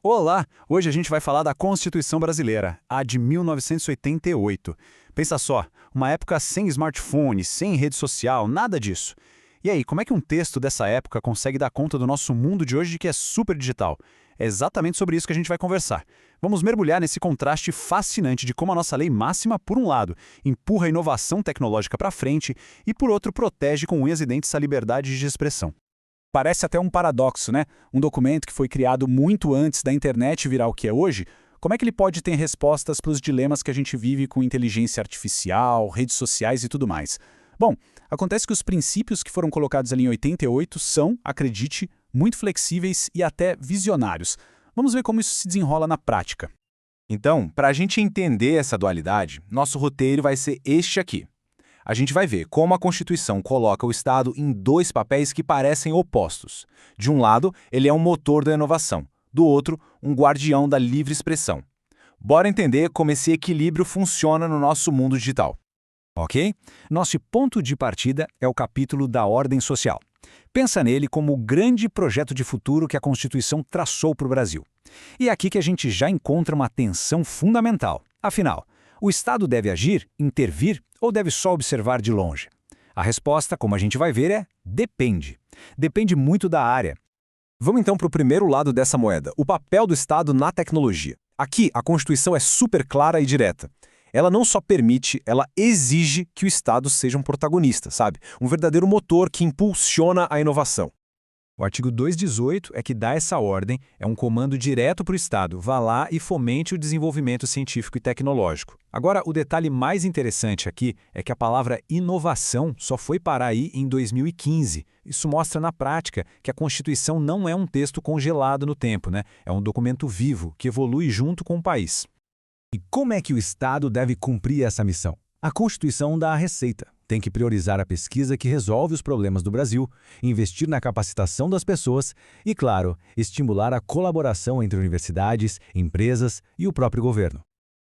Olá! Hoje a gente vai falar da Constituição Brasileira, a de 1988. Pensa só, uma época sem smartphone, sem rede social, nada disso. E aí, como é que um texto dessa época consegue dar conta do nosso mundo de hoje que é super digital? É exatamente sobre isso que a gente vai conversar. Vamos mergulhar nesse contraste fascinante de como a nossa lei máxima, por um lado, empurra a inovação tecnológica para frente e, por outro, protege com unhas e dentes a liberdade de expressão. Parece até um paradoxo, né? Um documento que foi criado muito antes da internet virar o que é hoje, como é que ele pode ter respostas para os dilemas que a gente vive com inteligência artificial, redes sociais e tudo mais? Bom, acontece que os princípios que foram colocados ali em 88 são, acredite, muito flexíveis e até visionários. Vamos ver como isso se desenrola na prática. Então, para a gente entender essa dualidade, nosso roteiro vai ser este aqui. A gente vai ver como a Constituição coloca o Estado em dois papéis que parecem opostos. De um lado, ele é um motor da inovação, do outro, um guardião da livre expressão. Bora entender como esse equilíbrio funciona no nosso mundo digital. Ok? Nosso ponto de partida é o capítulo da ordem social. Pensa nele como o grande projeto de futuro que a Constituição traçou para o Brasil. E é aqui que a gente já encontra uma tensão fundamental. Afinal, o Estado deve agir, intervir ou deve só observar de longe? A resposta, como a gente vai ver, é depende. Depende muito da área. Vamos então para o primeiro lado dessa moeda, o papel do Estado na tecnologia. Aqui, a Constituição é super clara e direta. Ela não só permite, ela exige que o Estado seja um protagonista, sabe? Um verdadeiro motor que impulsiona a inovação. O artigo 218 é que dá essa ordem, é um comando direto para o Estado, vá lá e fomente o desenvolvimento científico e tecnológico. Agora, o detalhe mais interessante aqui é que a palavra inovação só foi parar aí em 2015. Isso mostra na prática que a Constituição não é um texto congelado no tempo, né? É um documento vivo que evolui junto com o país. E como é que o Estado deve cumprir essa missão? A Constituição dá a receita. Tem que priorizar a pesquisa que resolve os problemas do Brasil, investir na capacitação das pessoas e, claro, estimular a colaboração entre universidades, empresas e o próprio governo.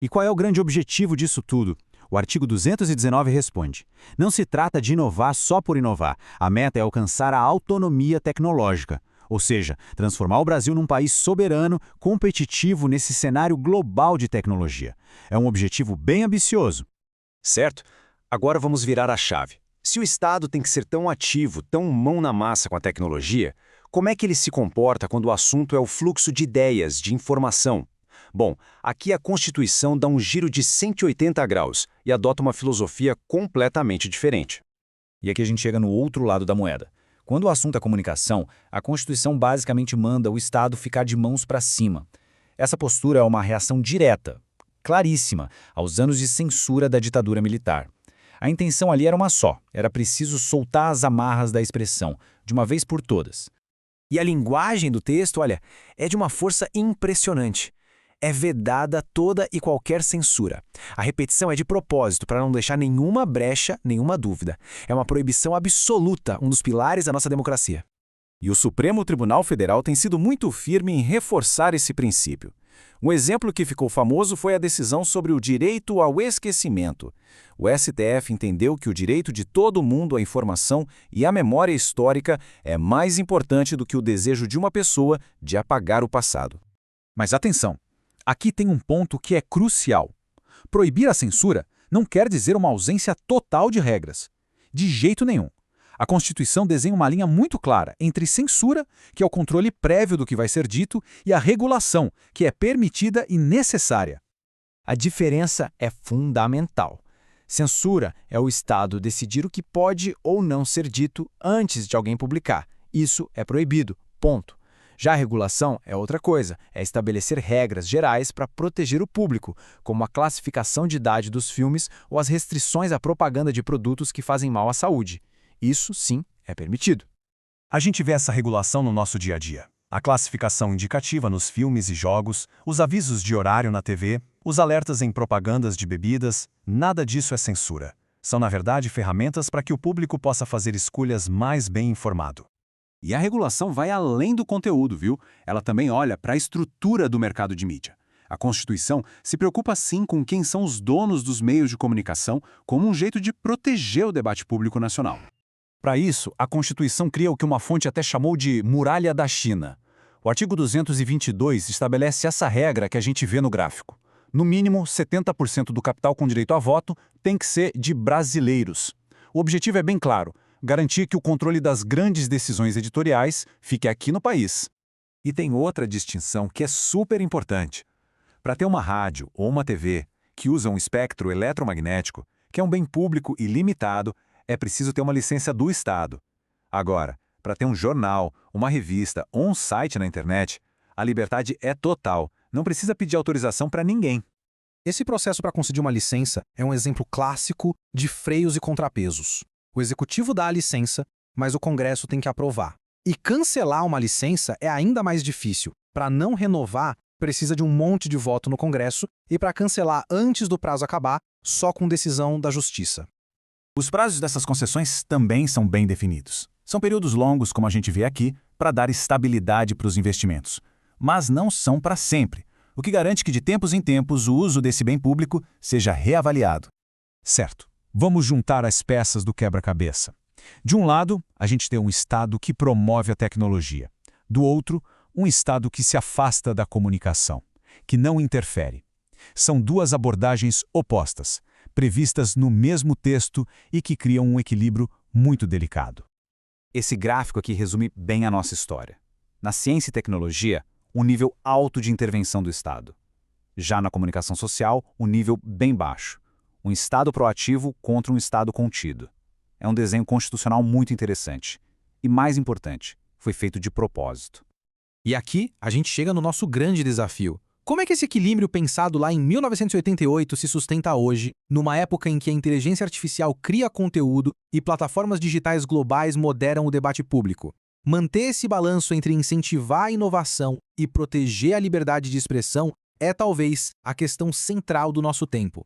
E qual é o grande objetivo disso tudo? O artigo 219 responde: não se trata de inovar só por inovar. A meta é alcançar a autonomia tecnológica. Ou seja, transformar o Brasil num país soberano, competitivo nesse cenário global de tecnologia. É um objetivo bem ambicioso. Certo? Agora vamos virar a chave. Se o Estado tem que ser tão ativo, tão mão na massa com a tecnologia, como é que ele se comporta quando o assunto é o fluxo de ideias, de informação? Bom, aqui a Constituição dá um giro de 180 graus e adota uma filosofia completamente diferente. E aqui a gente chega no outro lado da moeda. Quando o assunto é comunicação, a Constituição basicamente manda o Estado ficar de mãos para cima. Essa postura é uma reação direta, claríssima, aos anos de censura da ditadura militar. A intenção ali era uma só, era preciso soltar as amarras da expressão, de uma vez por todas. E a linguagem do texto, olha, é de uma força impressionante. É vedada toda e qualquer censura. A repetição é de propósito, para não deixar nenhuma brecha, nenhuma dúvida. É uma proibição absoluta, um dos pilares da nossa democracia. E o Supremo Tribunal Federal tem sido muito firme em reforçar esse princípio. Um exemplo que ficou famoso foi a decisão sobre o direito ao esquecimento. O STF entendeu que o direito de todo mundo à informação e à memória histórica é mais importante do que o desejo de uma pessoa de apagar o passado. Mas atenção, aqui tem um ponto que é crucial. Proibir a censura não quer dizer uma ausência total de regras. De jeito nenhum. A Constituição desenha uma linha muito clara entre censura, que é o controle prévio do que vai ser dito, e a regulação, que é permitida e necessária. A diferença é fundamental. Censura é o Estado decidir o que pode ou não ser dito antes de alguém publicar. Isso é proibido, ponto. Já a regulação é outra coisa, é estabelecer regras gerais para proteger o público, como a classificação de idade dos filmes ou as restrições à propaganda de produtos que fazem mal à saúde. Isso, sim, é permitido. A gente vê essa regulação no nosso dia a dia. A classificação indicativa nos filmes e jogos, os avisos de horário na TV, os alertas em propagandas de bebidas, nada disso é censura. São, na verdade, ferramentas para que o público possa fazer escolhas mais bem informado. E a regulação vai além do conteúdo, viu? Ela também olha para a estrutura do mercado de mídia. A Constituição se preocupa sim com quem são os donos dos meios de comunicação, como um jeito de proteger o debate público nacional. Para isso, a Constituição cria o que uma fonte até chamou de Muralha da China. O artigo 222 estabelece essa regra que a gente vê no gráfico. No mínimo, 70% do capital com direito a voto tem que ser de brasileiros. O objetivo é bem claro: garantir que o controle das grandes decisões editoriais fique aqui no país. E tem outra distinção que é super importante. Para ter uma rádio ou uma TV que usa um espectro eletromagnético, que é um bem público e limitado, é preciso ter uma licença do Estado. Agora, para ter um jornal, uma revista ou um site na internet, a liberdade é total, não precisa pedir autorização para ninguém. Esse processo para conseguir uma licença é um exemplo clássico de freios e contrapesos. O executivo dá a licença, mas o Congresso tem que aprovar. E cancelar uma licença é ainda mais difícil. Para não renovar, precisa de um monte de voto no Congresso e para cancelar antes do prazo acabar, só com decisão da Justiça. Os prazos dessas concessões também são bem definidos. São períodos longos, como a gente vê aqui, para dar estabilidade para os investimentos. Mas não são para sempre, o que garante que de tempos em tempos o uso desse bem público seja reavaliado. Certo. Vamos juntar as peças do quebra-cabeça. De um lado, a gente tem um Estado que promove a tecnologia. Do outro, um Estado que se afasta da comunicação, que não interfere. São duas abordagens opostas, previstas no mesmo texto e que criam um equilíbrio muito delicado. Esse gráfico aqui resume bem a nossa história. Na ciência e tecnologia, um nível alto de intervenção do Estado. Já na comunicação social, um nível bem baixo. Um Estado proativo contra um Estado contido. É um desenho constitucional muito interessante. E mais importante, foi feito de propósito. E aqui a gente chega no nosso grande desafio. Como é que esse equilíbrio pensado lá em 1988 se sustenta hoje, numa época em que a inteligência artificial cria conteúdo e plataformas digitais globais moderam o debate público? Manter esse balanço entre incentivar a inovação e proteger a liberdade de expressão é talvez a questão central do nosso tempo.